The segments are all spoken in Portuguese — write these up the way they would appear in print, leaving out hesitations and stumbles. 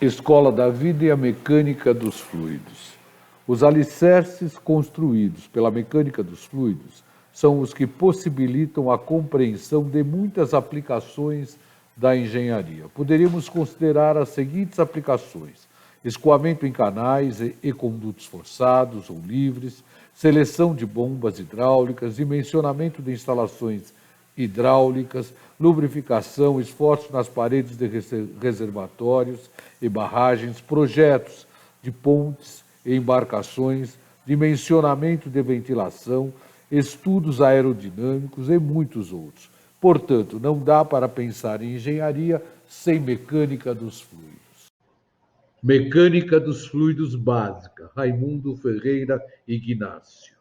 Escola da Vida e a Mecânica dos Fluidos. Os alicerces construídos pela mecânica dos fluidos são os que possibilitam a compreensão de muitas aplicações da engenharia. Poderíamos considerar as seguintes aplicações: escoamento em canais e condutos forçados ou livres, seleção de bombas hidráulicas, dimensionamento de instalações hidráulicas, lubrificação, esforço nas paredes de reservatórios e barragens, projetos de pontes e embarcações, dimensionamento de ventilação, estudos aerodinâmicos e muitos outros. Portanto, não dá para pensar em engenharia sem mecânica dos fluidos. Mecânica dos fluidos básica, Raimundo Ferreira Ignácio.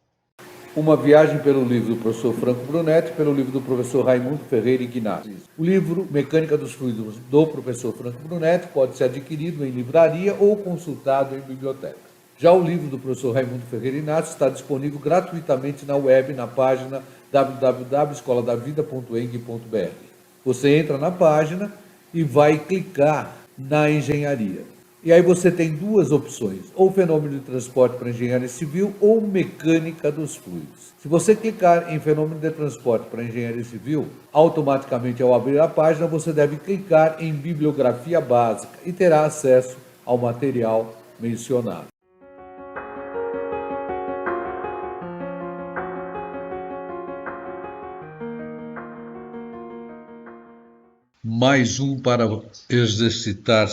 Uma viagem pelo livro do professor Franco Brunetti, pelo livro do professor Raimundo Ferreira Ignácio. O livro Mecânica dos Fluidos do professor Franco Brunetti pode ser adquirido em livraria ou consultado em biblioteca. Já o livro do professor Raimundo Ferreira Ignácio está disponível gratuitamente na web, na página www.escoladavida.eng.br. Você entra na página e vai clicar na engenharia. E aí você tem duas opções, ou fenômeno de transporte para engenharia civil ou mecânica dos fluidos. Se você clicar em fenômeno de transporte para engenharia civil, automaticamente ao abrir a página você deve clicar em bibliografia básica e terá acesso ao material mencionado. Mais um para exercitar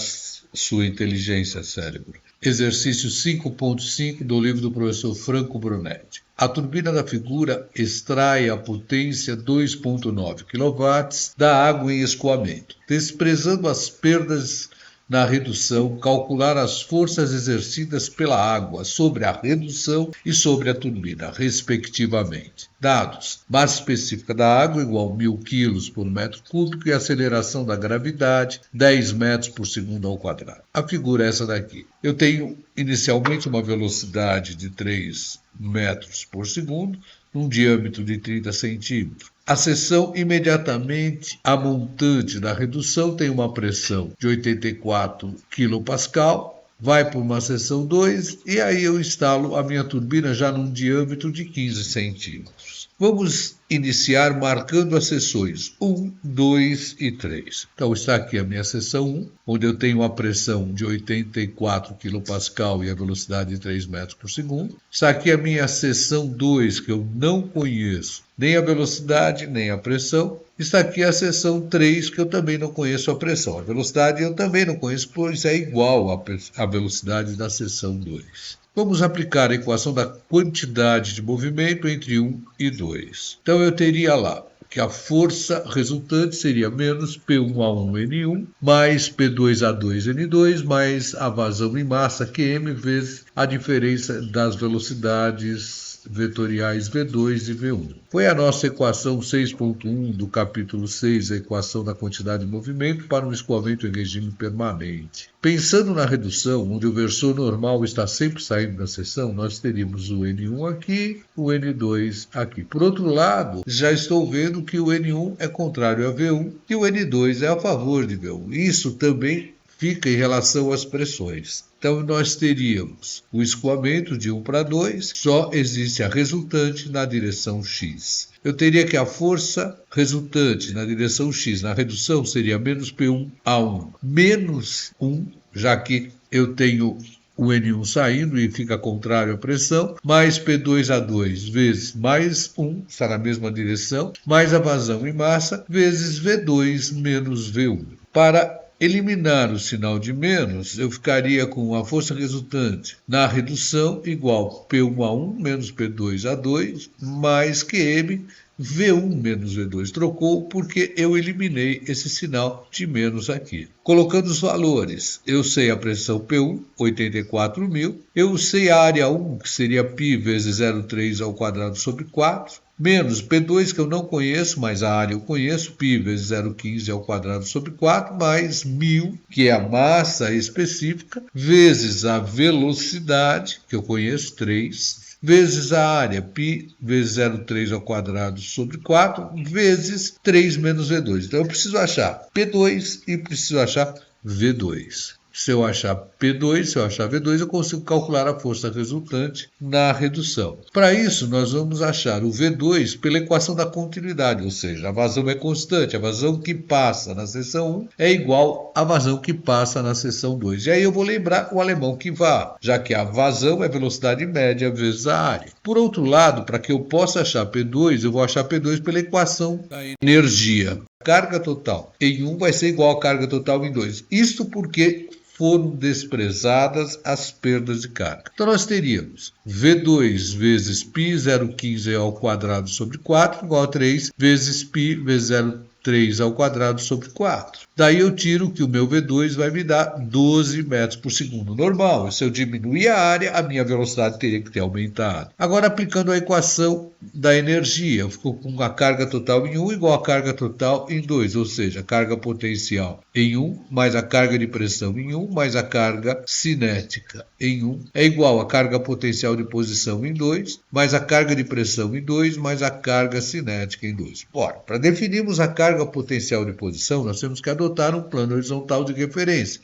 sua inteligência, cérebro. Exercício 5.5 do livro do professor Franco Brunetti. A turbina da figura extrai a potência 2.9 kW da água em escoamento. Desprezando as perdas na redução, calcular as forças exercidas pela água sobre a redução e sobre a turbina, respectivamente. Dados: massa específica da água igual a 1000 kg por metro cúbico e aceleração da gravidade 10 metros por segundo ao quadrado. A figura é essa daqui. Eu tenho inicialmente uma velocidade de 3 metros por segundo, num diâmetro de 30 centímetros. A seção imediatamente a montante da redução tem uma pressão de 84 kPa, vai por uma seção 2 e aí eu instalo a minha turbina já num diâmetro de 15 centímetros. Vamos iniciar marcando as seções 1, 2 e 3. Então está aqui a minha seção 1, onde eu tenho a pressão de 84 kPa e a velocidade de 3 metros por segundo. Está aqui a minha seção 2, que eu não conheço nem a velocidade, nem a pressão. Está aqui a seção 3, que eu também não conheço a pressão. A velocidade eu também não conheço, pois é igual à velocidade da seção 2. Vamos aplicar a equação da quantidade de movimento entre 1 e 2. Então eu teria lá que a força resultante seria menos P1A1N1 mais P2A2N2 mais a vazão em massa QM vezes a diferença das velocidades vetoriais V2 e V1. Foi a nossa equação 6.1 do capítulo 6, a equação da quantidade de movimento para um escoamento em regime permanente. Pensando na redução, onde o versor normal está sempre saindo da seção, nós teríamos o N1 aqui, o N2 aqui. Por outro lado, já estou vendo que o N1 é contrário a V1 e o N2 é a favor de V1. Isso também fica em relação às pressões. Então, nós teríamos o escoamento de 1 para 2, só existe a resultante na direção X. Eu teria que a força resultante na direção X na redução seria menos P1A1 menos 1, já que eu tenho o N1 saindo e fica contrário à pressão, mais P2A2 vezes mais 1, está na mesma direção, mais a vazão em massa, vezes V2 menos V1. Para eliminar o sinal de menos, eu ficaria com a força resultante na redução igual P1A1 menos P2A2 mais QM V1 menos V2. Trocou porque eu eliminei esse sinal de menos aqui. Colocando os valores, eu sei a pressão P1, 84.000. Eu sei a área 1, que seria π vezes 0,3 ao quadrado sobre 4. Menos P2, que eu não conheço, mas a área eu conheço, π vezes 0,15 ao quadrado sobre 4, mais 1000, que é a massa específica, vezes a velocidade, que eu conheço, 3, vezes a área, π vezes 0,3 ao quadrado sobre 4, vezes 3 menos V2. Então eu preciso achar P2 e preciso achar V2. Se eu achar P2, se eu achar V2, eu consigo calcular a força resultante na redução. Para isso, nós vamos achar o V2 pela equação da continuidade, ou seja, a vazão é constante, a vazão que passa na seção 1 é igual à vazão que passa na seção 2. E aí eu vou lembrar o alemão que vá, já que a vazão é velocidade média vezes a área. Por outro lado, para que eu possa achar P2, eu vou achar P2 pela equação da energia. Carga total em 1 vai ser igual à carga total em 2. Isto porque foram desprezadas as perdas de carga. Então nós teríamos V2 vezes π 0,15 ao quadrado sobre 4 igual a 3 vezes π vezes 0,3 ao quadrado sobre 4. Daí eu tiro que o meu V2 vai me dar 12 metros por segundo normal. Se eu diminuir a área, a minha velocidade teria que ter aumentado. Agora, aplicando a equação da energia, eu fico com a carga total em 1 igual a carga total em 2, ou seja, a carga potencial em 1 mais a carga de pressão em 1 mais a carga cinética em 1 é igual a carga potencial de posição em 2 mais a carga de pressão em 2 mais a carga cinética em 2. Bora, para definirmos a carga potencial de posição, nós temos que adotar um plano horizontal de referência.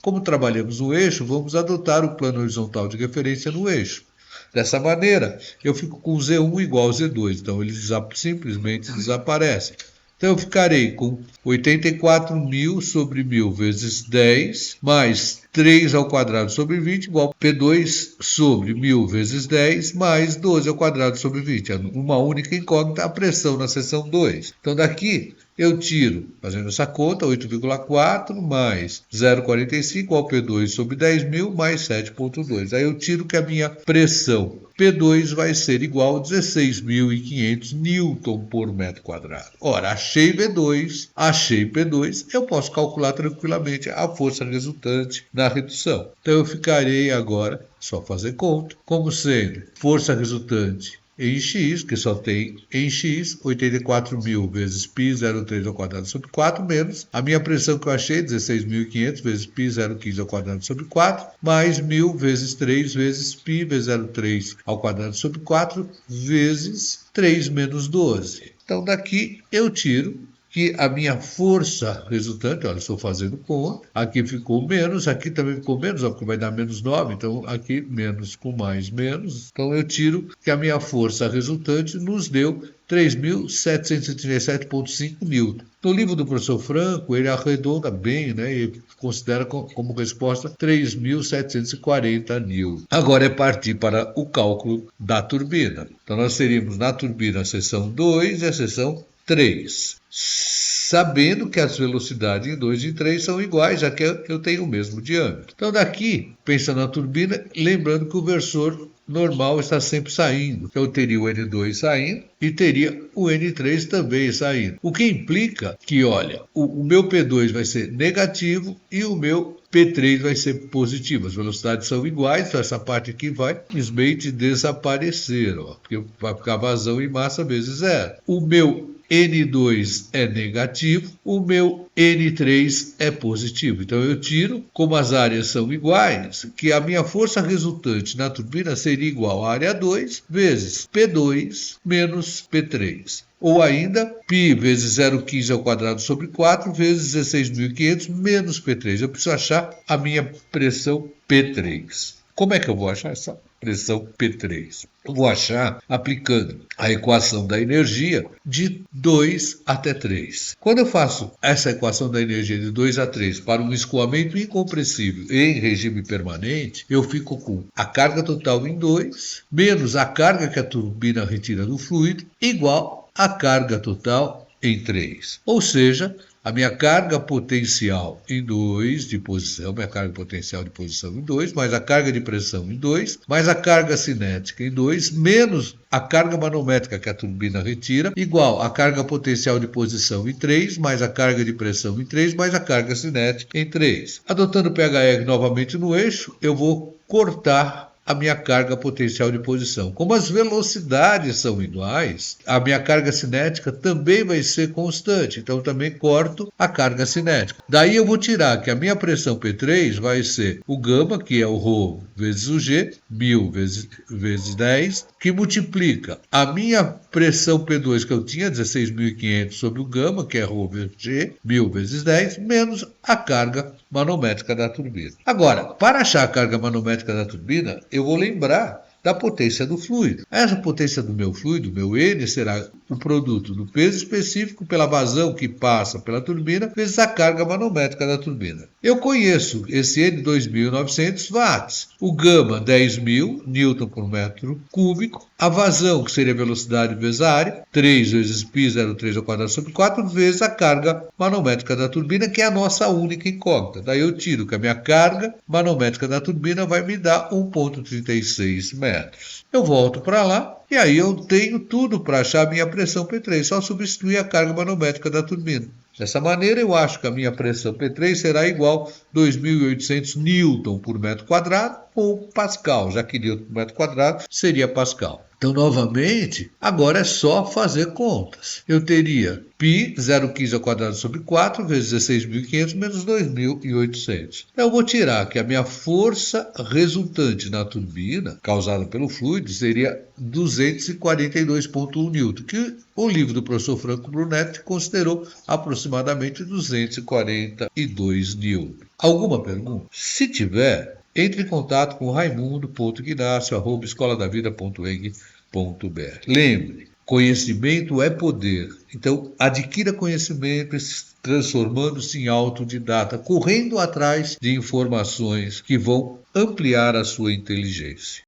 Como trabalhamos no eixo, vamos adotar o plano horizontal de referência no eixo. Dessa maneira, eu fico com Z1 igual a Z2, então eles simplesmente desaparecem. Então eu ficarei com 84.000 sobre 1.000 vezes 10, mais 3 ao quadrado sobre 20, igual a P2 sobre 1.000 vezes 10, mais 12 ao quadrado sobre 20. Uma única incógnita, a pressão na seção 2. Então daqui eu tiro, fazendo essa conta, 8,4 mais 0,45 igual a P2 sobre 10.000 mais 7,2. Aí eu tiro que a minha pressão P2 vai ser igual a 16.500 newton por metro quadrado. Ora, achei V2, achei P2, eu posso calcular tranquilamente a força resultante na redução. Então eu ficarei agora, só fazer conta, como sendo força resultante em x, que só tem em x, 84.000 vezes π 0,3 ao quadrado sobre 4, menos a minha pressão que eu achei, 16.500 vezes π 0,15 ao quadrado sobre 4, mais 1.000 vezes 3 vezes π vezes 0,3 ao quadrado sobre 4, vezes 3 menos 12. Então daqui eu tiro que a minha força resultante, olha, estou fazendo conta, aqui ficou menos, aqui também ficou menos, porque vai dar menos 9, então aqui menos com mais menos. Então eu tiro que a minha força resultante nos deu 3.737,5 newton. No livro do professor Franco, ele arredonda bem, né, e considera como resposta 3.740 newton. Agora é partir para o cálculo da turbina. Então nós teríamos na turbina a seção 2 e a seção 3, sabendo que as velocidades em 2 e 3 são iguais, já que eu tenho o mesmo diâmetro. Então daqui, pensando na turbina, lembrando que o versor normal está sempre saindo. Então eu teria o N2 saindo e teria o N3 também saindo. O que implica que, olha, o meu P2 vai ser negativo e o meu P3 vai ser positivo. As velocidades são iguais, então essa parte aqui vai simplesmente desaparecer, ó, porque vai ficar vazão e massa vezes zero. O meu N2 é negativo, o meu N3 é positivo. Então eu tiro, como as áreas são iguais, que a minha força resultante na turbina seria igual à área 2 vezes P2 menos P3. Ou ainda, π vezes 0,15 ao quadrado sobre 4 vezes 16.500 menos P3. Eu preciso achar a minha pressão P3. Como é que eu vou achar essa pressão P3? Eu vou achar aplicando a equação da energia de 2 até 3. Quando eu faço essa equação da energia de 2 a 3 para um escoamento incompressível em regime permanente, eu fico com a carga total em 2 menos a carga que a turbina retira do fluido igual a carga total em 3. Ou seja, a minha carga potencial em 2 de posição, minha carga potencial de posição em 2, mais a carga de pressão em 2, mais a carga cinética em 2, menos a carga manométrica que a turbina retira, igual a carga potencial de posição em 3, mais a carga de pressão em 3, mais a carga cinética em 3. Adotando o PHR novamente no eixo, eu vou cortar a minha carga potencial de posição. Como as velocidades são iguais, a minha carga cinética também vai ser constante. Então, eu também corto a carga cinética. Daí eu vou tirar que a minha pressão P3 vai ser o gama, que é o ρ vezes o G, 1000 vezes 10, que multiplica a minha pressão P2, que eu tinha, 16.500, sobre o gama, que é ρ vezes G, 1000 vezes 10, menos a carga manométrica da turbina. Agora, para achar a carga manométrica da turbina, eu vou lembrar da potência do fluido. Essa potência do meu fluido, meu N, será o produto do peso específico pela vazão que passa pela turbina vezes a carga manométrica da turbina. Eu conheço esse N 2.900 watts, o gama 10.000 newton por metro cúbico, a vazão, que seria a velocidade vezes a área, 3 vezes π 0,3 ao quadrado sobre 4, vezes a carga manométrica da turbina, que é a nossa única incógnita. Daí eu tiro que a minha carga manométrica da turbina vai me dar 1,36 metros. Eu volto para lá e aí eu tenho tudo para achar a minha pressão P3, só substituir a carga manométrica da turbina. Dessa maneira, eu acho que a minha pressão P3 será igual a 2.800 newton por metro quadrado ou pascal, já que newton por metro quadrado seria pascal. Então, novamente, agora é só fazer contas. Eu teria π 0,15 ao quadrado sobre 4 vezes 16.500 menos 2.800. Eu vou tirar que a minha força resultante na turbina, causada pelo fluido, seria 242,1 newton, que o livro do professor Franco Brunetti considerou aproximadamente 242 newton. Alguma pergunta? Se tiver, entre em contato com raimundo.ignacio@escoladavida.eng.br. Lembre, conhecimento é poder. Então, adquira conhecimento transformando-se em autodidata, correndo atrás de informações que vão ampliar a sua inteligência.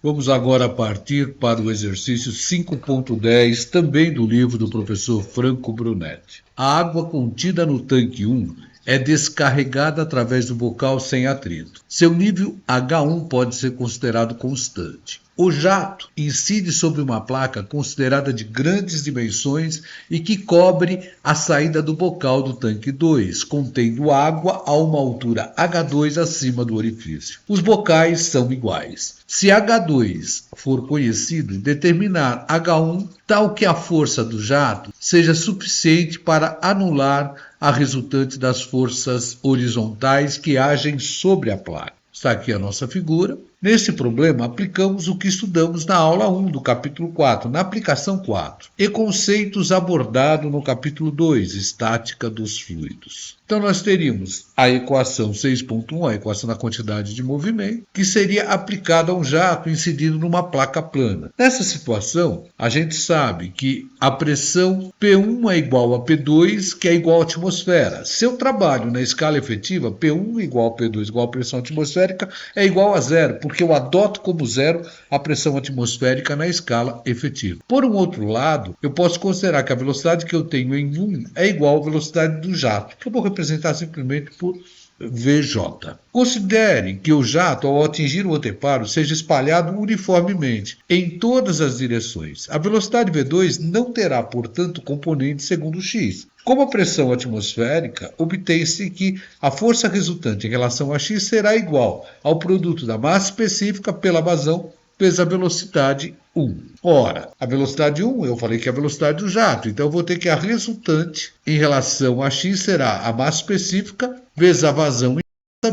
Vamos agora partir para o exercício 5.10, também do livro do professor Franco Brunetti. A água contida no tanque 1 é descarregada através do bocal sem atrito. Seu nível H1 pode ser considerado constante. O jato incide sobre uma placa considerada de grandes dimensões e que cobre a saída do bocal do tanque 2, contendo água a uma altura H2 acima do orifício. Os bocais são iguais. Se H2 for conhecido, determinar H1 tal que a força do jato seja suficiente para anular a resultante das forças horizontais que agem sobre a placa. Está aqui a nossa figura. Nesse problema, aplicamos o que estudamos na aula 1 do capítulo 4, na aplicação 4, e conceitos abordados no capítulo 2, estática dos fluidos. Então, nós teríamos a equação 6.1, a equação da quantidade de movimento, que seria aplicada a um jato incidido numa placa plana. Nessa situação, a gente sabe que a pressão P1 é igual a P2, que é igual à atmosfera. Se eu trabalho na escala efetiva, P1 igual a P2 igual a pressão atmosférica, é igual a zero, porque eu adoto como zero a pressão atmosférica na escala efetiva. Por um outro lado, eu posso considerar que a velocidade que eu tenho em 1 é igual à velocidade do jato, que eu vou representar simplesmente por VJ. Considere que o jato, ao atingir o anteparo, seja espalhado uniformemente em todas as direções. A velocidade V2 não terá, portanto, componente segundo x. Como a pressão atmosférica, obtém-se que a força resultante em relação a x será igual ao produto da massa específica pela vazão vezes a velocidade 1. Ora, a velocidade 1, eu falei que é a velocidade do jato, então eu vou ter que a resultante em relação a x será a massa específica vezes a vazão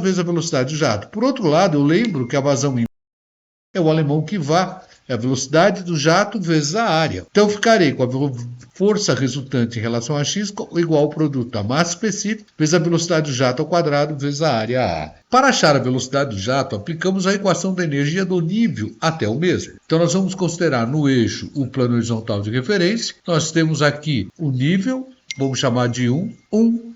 vezes a velocidade do jato. Por outro lado, eu lembro que a vazão é o alemão que vá, é a velocidade do jato vezes a área. Então, ficarei com a força resultante em relação a x igual ao produto da massa específica vezes a velocidade do jato ao quadrado vezes a área A. Para achar a velocidade do jato, aplicamos a equação da energia do nível até o mesmo. Então, nós vamos considerar no eixo o plano horizontal de referência. Nós temos aqui o nível, vamos chamar de 1,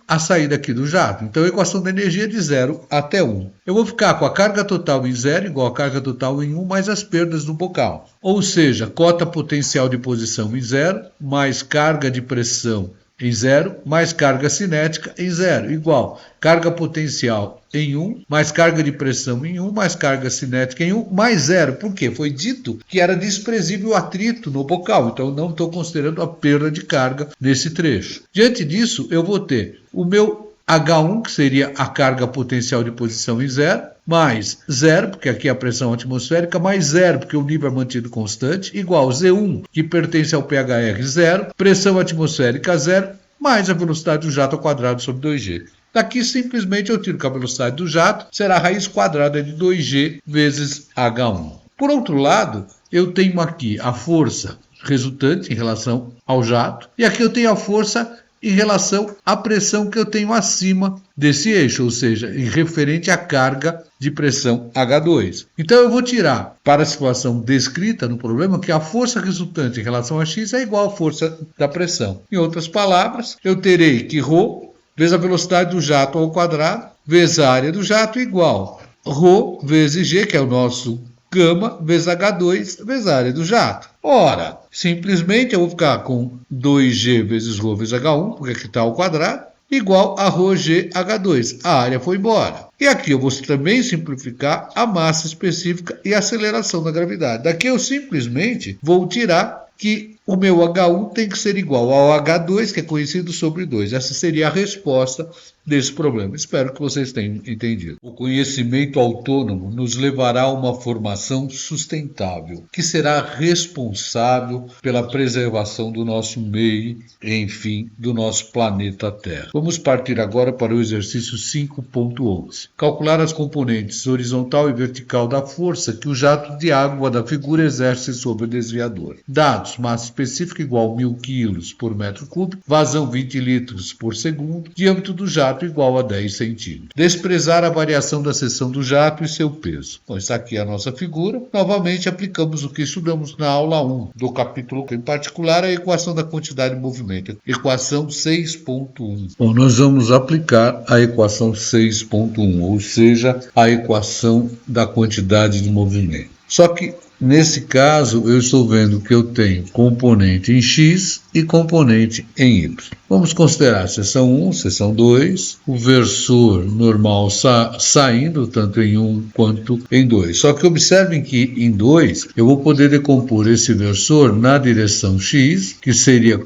a saída aqui do jato. Então, a equação da energia é de 0 até 1. Eu vou ficar com a carga total em 0 igual a carga total em 1 mais as perdas do bocal. Ou seja, cota potencial de posição em 0 mais carga de pressão em 0, mais carga cinética em 0, igual carga potencial em 1, mais carga de pressão em 1, mais carga cinética em 1, mais 0. Por quê? Foi dito que era desprezível o atrito no bocal, então eu não estou considerando a perda de carga nesse trecho. Diante disso, eu vou ter o meu H1, que seria a carga potencial de posição em 0, mais 0, porque aqui é a pressão atmosférica, mais 0, porque o nível é mantido constante, igual Z1, que pertence ao pHr 0, pressão atmosférica 0, mais a velocidade do jato ao quadrado sobre 2g. Daqui, simplesmente, eu tiro que a velocidade do jato será a raiz quadrada de 2g vezes H1. Por outro lado, eu tenho aqui a força resultante em relação ao jato, e aqui eu tenho a força em relação à pressão que eu tenho acima desse eixo, ou seja, em referente à carga de pressão H2. Então eu vou tirar, para a situação descrita no problema, que a força resultante em relação a x é igual à força da pressão. Em outras palavras, eu terei que ρ vezes a velocidade do jato ao quadrado, vezes a área do jato, igual ρ vezes g, que é o nosso gama, vezes H2, vezes a área do jato. Ora, simplesmente eu vou ficar com 2g vezes ρ vezes H1, porque aqui está ao quadrado, igual a ρg H2. A área foi embora. E aqui eu vou também simplificar a massa específica e a aceleração da gravidade. Daqui eu simplesmente vou tirar que o meu H1 tem que ser igual ao H2, que é conhecido sobre 2. Essa seria a resposta desse problema. Espero que vocês tenham entendido. O conhecimento autônomo nos levará a uma formação sustentável, que será responsável pela preservação do nosso meio, enfim, do nosso planeta Terra. Vamos partir agora para o exercício 5.11. Calcular as componentes horizontal e vertical da força que o jato de água da figura exerce sobre o desviador. Dados: massa específica igual 1000 kg por metro cúbico, vazão 20 litros por segundo, diâmetro do jato igual a 10 centímetros. Desprezar a variação da seção do jato e seu peso. Bom, está aqui a nossa figura. Novamente aplicamos o que estudamos na aula 1 do capítulo, em particular a equação da quantidade de movimento, equação 6.1. Bom, nós vamos aplicar a equação 6.1, ou seja, a equação da quantidade de movimento. Só que nesse caso, eu estou vendo que eu tenho componente em x e componente em y. Vamos considerar a seção 1, seção 2, o versor normal saindo tanto em 1 quanto em 2. Só que observem que em 2 eu vou poder decompor esse versor na direção x, que seria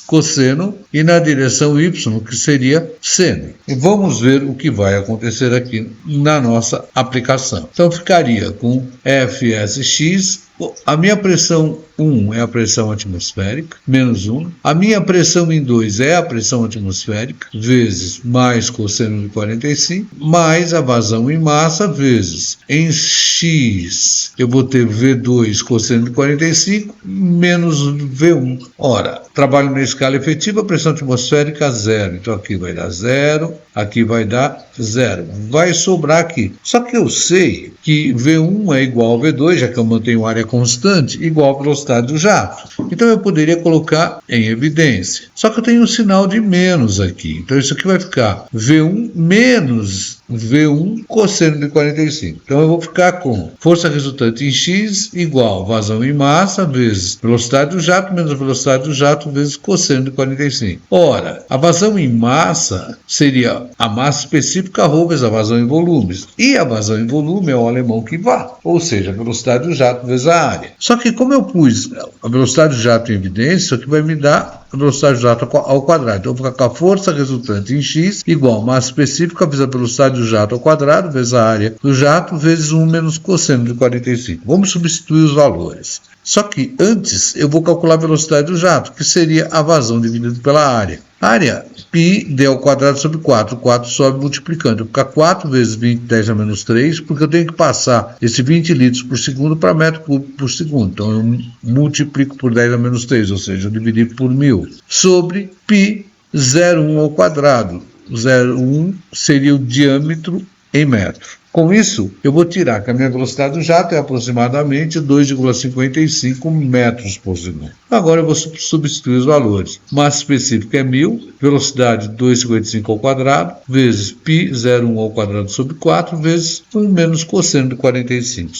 cosseno, e na direção y, que seria seno. E vamos ver o que vai acontecer aqui na nossa aplicação. Então ficaria com Fsx, a minha pressão 1 é a pressão atmosférica, menos 1. A minha pressão em 2 é a pressão atmosférica, vezes mais cosseno de 45, mais a vazão em massa, vezes em x, eu vou ter V2 cosseno de 45, menos V1. Ora, trabalho na escala efetiva, pressão atmosférica 0. Então aqui vai dar 0, aqui vai dar 0. Vai sobrar aqui. Só que eu sei que V1 é igual a V2, já que eu mantenho área constante, igual a velocidade do jato. Então eu poderia colocar em evidência. Só que eu tenho um sinal de menos aqui. Então isso aqui vai ficar V1 menos V1 cosseno de 45. Então eu vou ficar com força resultante em x igual vazão em massa vezes velocidade do jato menos a velocidade do jato vezes cosseno de 45. Ora, a vazão em massa seria a massa específica ρ vezes a vazão em volumes. E a vazão em volume é o alemão que vá, ou seja, a velocidade do jato vezes a área. Só que como eu pus a velocidade do jato em evidência, isso aqui vai me dar a velocidade do jato ao quadrado. Então eu vou ficar com a força resultante em x igual a massa específica vezes a velocidade do jato ao quadrado vezes a área do jato vezes 1 menos cosseno de 45. Vamos substituir os valores. Só que antes eu vou calcular a velocidade do jato, que seria a vazão dividida pela área. Área, πd ao quadrado sobre 4. 4 sobe multiplicando. Eu vou ficar 4 vezes 20, 10 a menos 3, porque eu tenho que passar esse 20 litros por segundo para metro cúbico por segundo. Então eu multiplico por 10 a menos 3, ou seja, eu dividi por 1000. Sobre π 0,1 ao quadrado. 0,1 seria o diâmetro em metro. Com isso, eu vou tirar que a minha velocidade do jato é aproximadamente 2,55 metros por segundo. Agora eu vou substituir os valores. Massa específica é 1000, velocidade 2,55 ao quadrado, vezes π 0,1 ao quadrado sobre 4, vezes 1 menos cosseno de 45.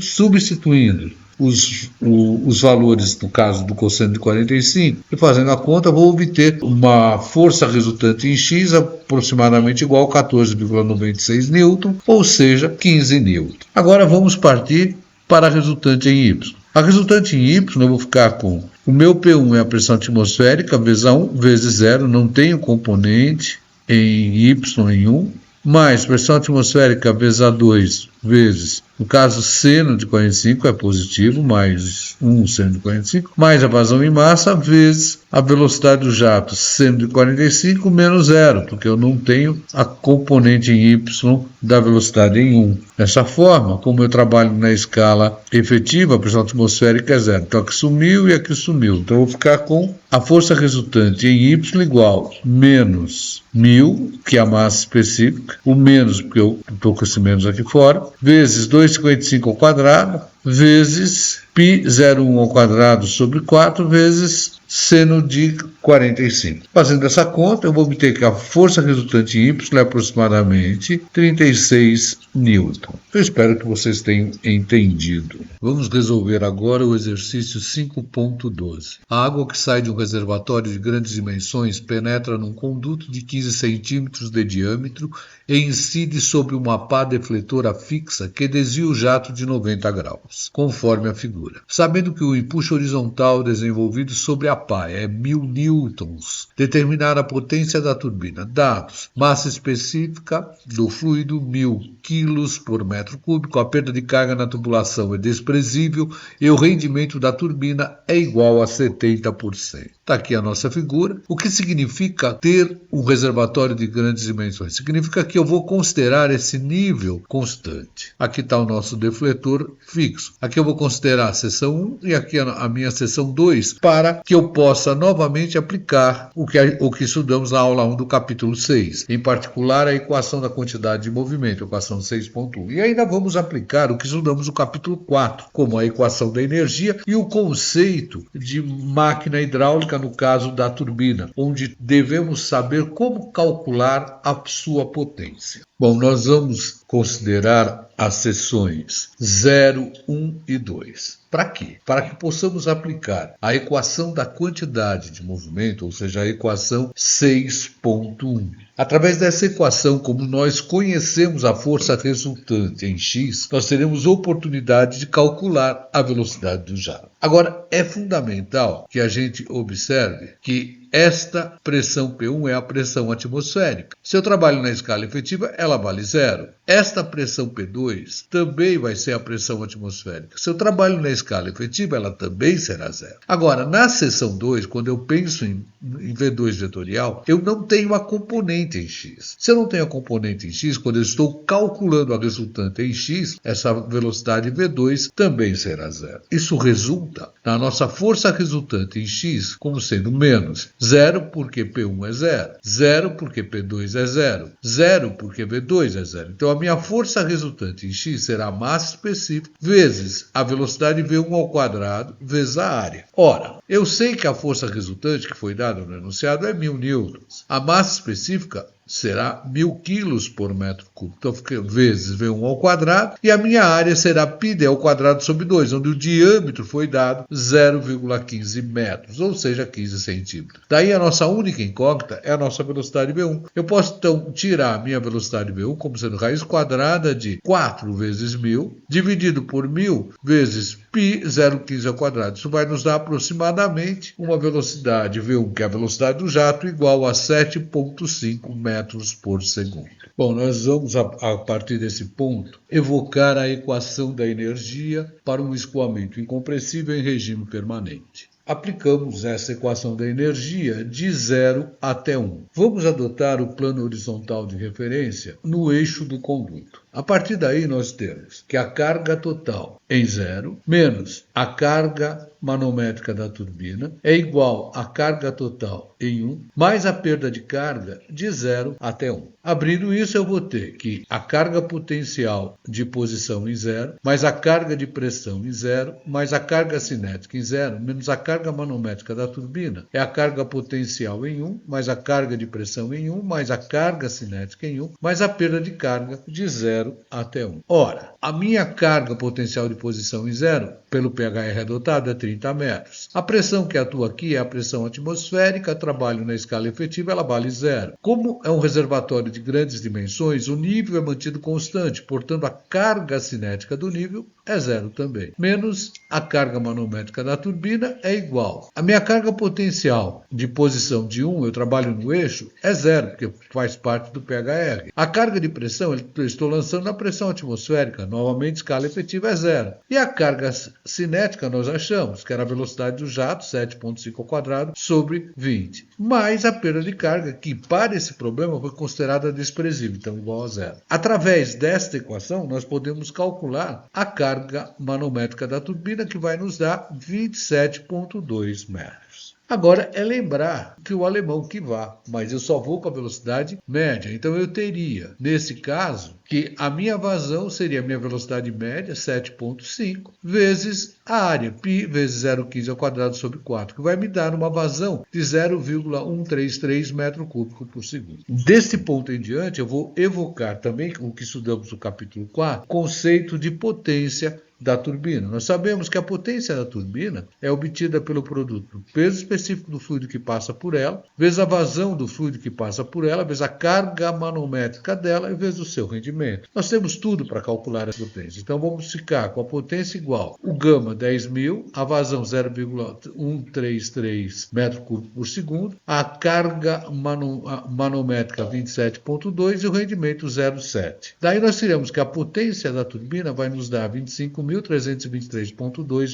Substituindo os valores, no caso do cosseno de 45, e fazendo a conta, vou obter uma força resultante em X aproximadamente igual a 14,96 newton, ou seja, 15 newton. Agora vamos partir para a resultante em Y. A resultante em Y, eu vou ficar com o meu P1 é a pressão atmosférica, vezes A1, vezes 0, não tenho componente em Y em 1, mais pressão atmosférica vezes A2, vezes, no caso, seno de 45 é positivo, mais 1 seno de 45, mais a vazão em massa, vezes a velocidade do jato, seno de 45, menos 0, porque eu não tenho a componente em Y da velocidade em 1. Dessa forma, como eu trabalho na escala efetiva, a pressão atmosférica é 0. Então aqui sumiu e aqui sumiu. Então eu vou ficar com a força resultante em Y igual menos 1000, que é a massa específica, o menos, porque eu estou com esse menos aqui fora, vezes 2,55 ao quadrado, vezes π01 ao quadrado sobre 4, vezes seno de 45. Fazendo essa conta, eu vou obter que a força resultante em Y é aproximadamente 36 newton. Eu espero que vocês tenham entendido. Vamos resolver agora o exercício 5.12. A água que sai de um reservatório de grandes dimensões penetra num conduto de 15 centímetros de diâmetro e incide sobre uma pá defletora fixa que desvia o jato de 90 graus, conforme a figura. Sabendo que o empuxo horizontal desenvolvido sobre a pá é 1000 newtons, determinar a potência da turbina. Dados: massa específica do fluido 1000 kg por metro cúbico, a perda de carga na tubulação é desprezível e o rendimento da turbina é igual a 70%. Está aqui a nossa figura. O que significa ter um reservatório de grandes dimensões? Significa que eu vou considerar esse nível constante. Aqui está o nosso defletor fixo. Aqui eu vou considerar a seção 1 e aqui a minha seção 2 para que eu possa novamente aplicar o que estudamos na aula 1 do capítulo 6, em particular a equação da quantidade de movimento, equação 6.1. E ainda vamos aplicar o que estudamos no capítulo 4, como a equação da energia e o conceito de máquina hidráulica no caso da turbina, onde devemos saber como calcular a sua potência. Bom, nós vamos considerar as seções 0, 1 e 2. Para quê? Para que possamos aplicar a equação da quantidade de movimento, ou seja, a equação 6.1. Através dessa equação, como nós conhecemos a força resultante em x, nós teremos oportunidade de calcular a velocidade do jato. Agora, é fundamental que a gente observe que esta pressão P1 é a pressão atmosférica. Se eu trabalho na escala efetiva, ela vale 0. Esta pressão P2 também vai ser a pressão atmosférica. Se eu trabalho na escala efetiva, ela também será 0. Agora, na seção 2, quando eu penso em V2 vetorial, eu não tenho a componente em x. Se eu não tenho a componente em x, quando eu estou calculando a resultante em x, essa velocidade V2 também será 0. Isso resulta na nossa força resultante em x como sendo menos 0 porque P1 é 0, 0 porque P2 é 0, 0 porque V2 é 0. Então a minha força resultante em x será a massa específica vezes a velocidade V1 ao quadrado vezes a área. Ora, eu sei que a força resultante que foi dada no enunciado é 1000 newtons. A massa específica será 1000 kg por metro cúbico. Então, fica vezes V1 ao quadrado. E a minha área será πd ao quadrado sobre 2, onde o diâmetro foi dado 0,15 metros, ou seja, 15 centímetros. Daí a nossa única incógnita é a nossa velocidade V1. Eu posso, então, tirar a minha velocidade V1 como sendo raiz quadrada de 4 vezes 1000, dividido por 1000 vezes π 0,15 ao quadrado. Isso vai nos dar aproximadamente uma velocidade V1, que é a velocidade do jato, igual a 7,5 metros por segundo. Bom, nós vamos, a partir desse ponto, evocar a equação da energia para um escoamento incompressível em regime permanente. Aplicamos essa equação da energia de 0 até 1. Vamos adotar o plano horizontal de referência no eixo do conduto. A partir daí, nós temos que a carga total em 0 menos a carga manométrica da turbina é igual à carga total em 1 mais a perda de carga de 0 até 1. Abrindo isso, eu vou ter que a carga potencial de posição em 0 mais a carga de pressão em 0 mais a carga cinética em 0 menos a carga manométrica da turbina é a carga potencial em 1 mais a carga de pressão em 1 mais a carga cinética em 1 mais a perda de carga de 0 0 até 1. Ora, a minha carga potencial de posição em zero, pelo pHr adotado, é 30 metros. A pressão que atua aqui é a pressão atmosférica, trabalho na escala efetiva, ela vale zero. Como é um reservatório de grandes dimensões, o nível é mantido constante, portanto a carga cinética do nível é zero também. Menos a carga manométrica da turbina é igual. A minha carga potencial de posição de 1, eu trabalho no eixo, é zero, porque faz parte do pHr. A carga de pressão, eu estou lançando na pressão atmosférica, novamente escala efetiva é zero. E a carga cinética nós achamos, que era a velocidade do jato, 7,5 ao quadrado, sobre 20. Mais a perda de carga, que para esse problema foi considerada desprezível, então igual a zero. Através desta equação, nós podemos calcular a carga manométrica da turbina, que vai nos dar 27,2 metros. Agora é lembrar que o alemão que vá, mas eu só vou com a velocidade média. Então eu teria, nesse caso, que a minha vazão seria a minha velocidade média, 7,5, vezes a área, π vezes 0,15 ao quadrado sobre 4, que vai me dar uma vazão de 0,133 metro cúbico por segundo. Desse ponto em diante, eu vou evocar também, o que estudamos no capítulo 4, conceito de potência da turbina. Nós sabemos que a potência da turbina é obtida pelo produto do peso específico do fluido que passa por ela, vezes a vazão do fluido que passa por ela, vezes a carga manométrica dela e vezes o seu rendimento. Nós temos tudo para calcular a potência. Então vamos ficar com a potência igual o gama 10.000, a vazão 0,133 metro cúbico por segundo, a carga manométrica 27,2 e o rendimento 0,7. Daí nós teremos que a potência da turbina vai nos dar 25.323,2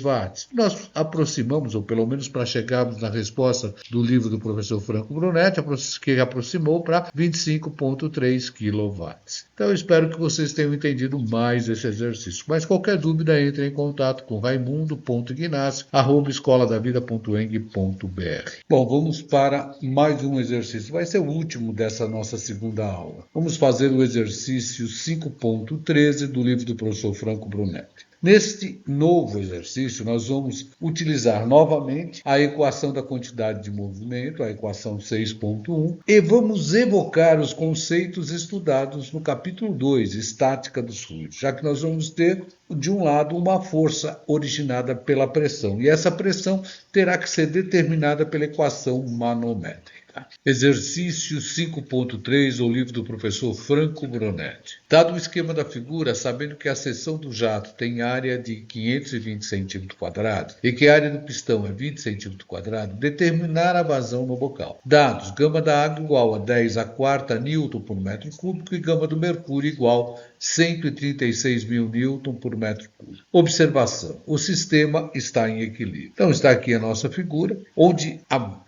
watts. Nós aproximamos, ou pelo menos para chegarmos na resposta do livro do professor Franco Brunetti, que aproximou para 25,3 kW. Então eu espero que vocês tenham entendido mais esse exercício. Mas qualquer dúvida, entre em contato com raimundo.ignacio@escoladavida.eng.br. Bom, vamos para mais um exercício. Vai ser o último dessa nossa segunda aula. Vamos fazer o exercício 5.13 do livro do professor Franco Brunetti. Neste novo exercício, nós vamos utilizar novamente a equação da quantidade de movimento, a equação 6.1, e vamos evocar os conceitos estudados no capítulo 2, estática dos fluidos, já que nós vamos ter, de um lado, uma força originada pela pressão, e essa pressão terá que ser determinada pela equação manométrica. Exercício 5.3, o livro do professor Franco Brunetti. Dado o esquema da figura, sabendo que a seção do jato tem área de 520 cm² e que a área do pistão é 20 cm², determinar a vazão no bocal. Dados: gama da água igual a 10 a quarta Newton por metro cúbico e gama do mercúrio igual a 136.000 Newton por metro cúbico. Observação: o sistema está em equilíbrio. Então está aqui a nossa figura, onde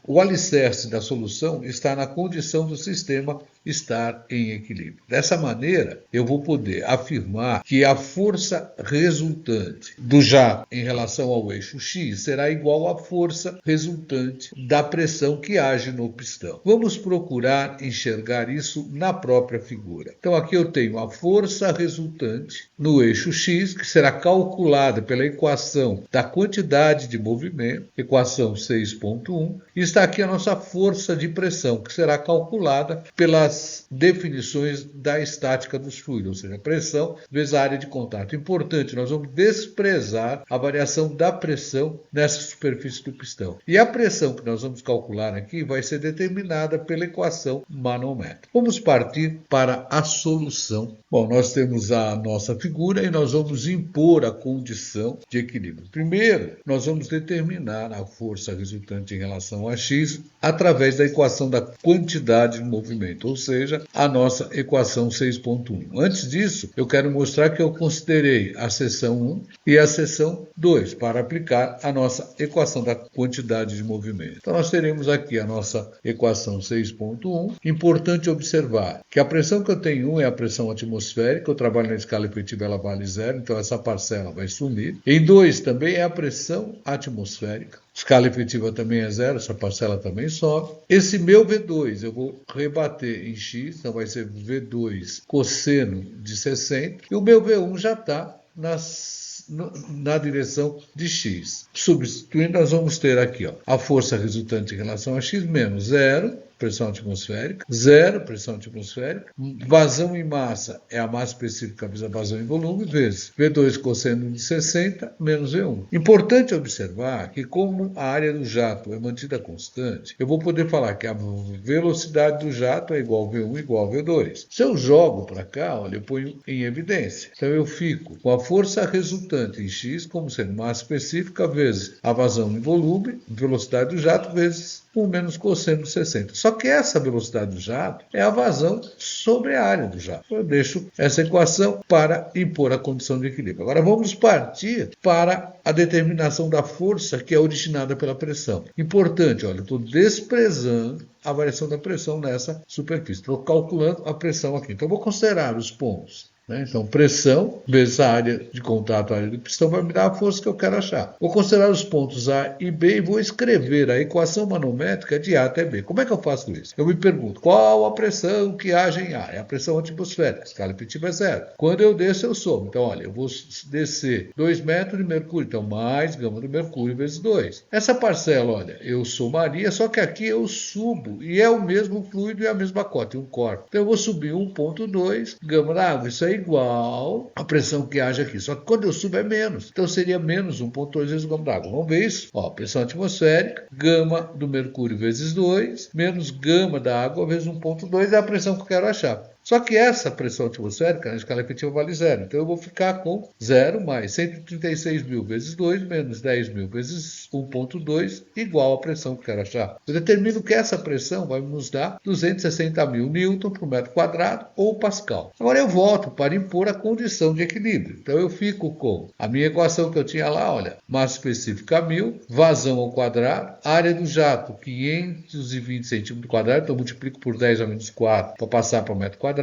o alicerce da solução está na condição do sistema estar em equilíbrio. Dessa maneira, eu vou poder afirmar que a força resultante do jato em relação ao eixo X será igual à força resultante da pressão que age no pistão. Vamos procurar enxergar isso na própria figura. Então aqui eu tenho a força resultante no eixo X, que será calculada pela equação da quantidade de movimento, equação 6.1, e está aqui a nossa força de pressão, que será calculada pelas definições da estática dos fluidos, ou seja, pressão vezes a área de contato. Importante, nós vamos desprezar a variação da pressão nessa superfície do pistão. E a pressão que nós vamos calcular aqui vai ser determinada pela equação manométrica. Vamos partir para a solução. Bom, nós temos a nossa figura e nós vamos impor a condição de equilíbrio. Primeiro, nós vamos determinar a força resultante em relação a x através da equação da quantidade de movimento, ou seja, a nossa equação 6.1. Antes disso, eu quero mostrar que eu considerei a seção 1 e a seção 2 para aplicar a nossa equação da quantidade de movimento. Então, nós teremos aqui a nossa equação 6.1. Importante observar que a pressão que eu tenho é a pressão atmosférica, eu trabalho na escala efetiva, ela vale zero, então essa parcela vai sumir. Em 2 também é a pressão atmosférica. Escala efetiva também é zero, essa parcela também sobe. Esse meu V2 eu vou rebater em x, então vai ser V2 cosseno de 60. E o meu V1 já está na direção de x. Substituindo, nós vamos ter aqui a força resultante em relação a x menos zero. pressão atmosférica, 0, pressão atmosférica, vazão em massa é a massa específica vezes a vazão em volume, vezes V2 cosseno de 60 menos V1. Importante observar que como a área do jato é mantida constante, eu vou poder falar que a velocidade do jato é igual a V1 igual a V2. Se eu jogo para cá, olha, eu ponho em evidência. Então eu fico com a força resultante em x como sendo massa específica vezes a vazão em volume, velocidade do jato, vezes 1 menos cosseno de 60. Só que essa velocidade do jato é a vazão sobre a área do jato. Eu deixo essa equação para impor a condição de equilíbrio. Agora vamos partir para a determinação da força que é originada pela pressão. Importante, olha, eu estou desprezando a variação da pressão nessa superfície. Estou calculando a pressão aqui. Então, eu vou considerar os pontos. Então, pressão vezes a área de contato, a área do pistão, vai me dar a força que eu quero achar. Vou considerar os pontos A e B e vou escrever a equação manométrica de A até B. Como é que eu faço isso? Eu me pergunto, qual a pressão que age em A? É a pressão atmosférica, a escala efetiva é 0. Quando eu desço, eu somo. Então, olha, eu vou descer 2 metros de mercúrio, então mais gama do mercúrio vezes 2. Essa parcela, olha, eu somaria, só que aqui eu subo, e é o mesmo fluido e a mesma cota, um corpo. Então, eu vou subir 1,2 gama da água. Isso é igual à pressão que age aqui. Só que quando eu subo é menos. Então seria menos 1,2 vezes o gama d'água. Vamos ver isso? Ó, pressão atmosférica, gama do mercúrio vezes 2, menos gama da água vezes 1,2 é a pressão que eu quero achar. Só que essa pressão atmosférica, na escala efetiva, vale 0. Então eu vou ficar com 0 mais 136 mil vezes 2 menos 10 mil vezes 1,2 igual à pressão que eu quero achar. Eu determino que essa pressão vai nos dar 260 mil newton por metro quadrado ou pascal. Agora eu volto para impor a condição de equilíbrio. Então eu fico com a minha equação que eu tinha lá, olha, massa específica 1000, vazão ao quadrado, área do jato 520 centímetros quadrados, então eu multiplico por 10 a menos 4 para passar para o metro quadrado,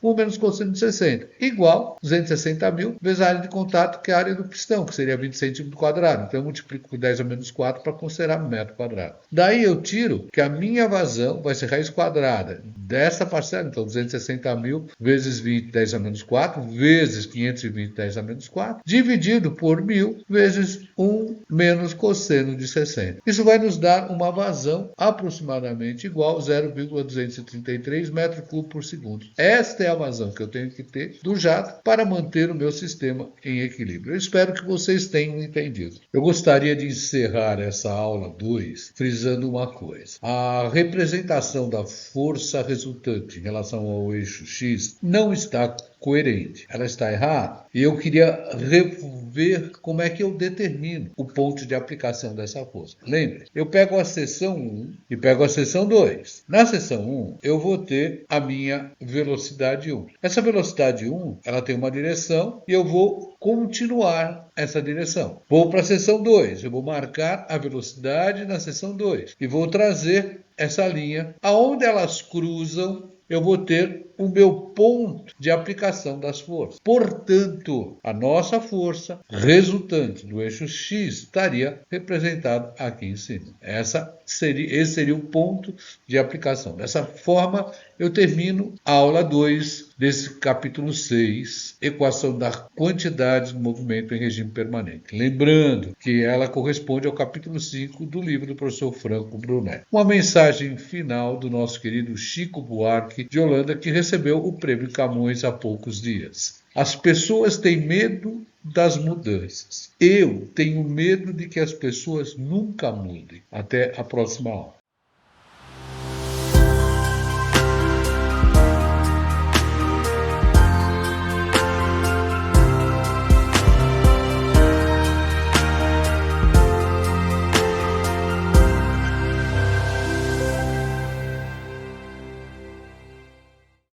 1 menos cosseno de 60, igual 260 mil vezes a área de contato, que é a área do pistão, que seria 20 centímetros quadrados. Então eu multiplico por 10 a menos 4 para considerar metro quadrado. Daí eu tiro que a minha vazão vai ser raiz quadrada dessa parcela, então 260 mil vezes 20, 10 a menos 4, vezes 520, 10 a menos 4, dividido por 1000 vezes 1 menos cosseno de 60. Isso vai nos dar uma vazão aproximadamente igual a 0,233 metros cúbicos por segundo. Esta é a vazão que eu tenho que ter do jato para manter o meu sistema em equilíbrio. Eu espero que vocês tenham entendido. Eu gostaria de encerrar essa aula 2 frisando uma coisa. A representação da força resultante em relação ao eixo X não está coerente. Ela está errada. E eu queria ver como é que eu determino o ponto de aplicação dessa força. Lembre, eu pego a seção 1 e pego a seção 2. Na seção 1, eu vou ter a minha velocidade 1. Essa velocidade 1, ela tem uma direção e eu vou continuar essa direção. Vou para a seção 2, eu vou marcar a velocidade na seção 2 e vou trazer essa linha. Aonde elas cruzam, eu vou ter o meu ponto de aplicação das forças. Portanto, a nossa força resultante do eixo X estaria representado aqui em cima. Esse seria o ponto de aplicação. Dessa forma, eu termino a aula 2 desse capítulo 6, equação da quantidade do movimento em regime permanente. Lembrando que ela corresponde ao capítulo 5 do livro do professor Franco Brunet. Uma mensagem final do nosso querido Chico Buarque de Holanda, que recebeu o prêmio Camões há poucos dias. As pessoas têm medo das mudanças. Eu tenho medo de que as pessoas nunca mudem. Até a próxima aula.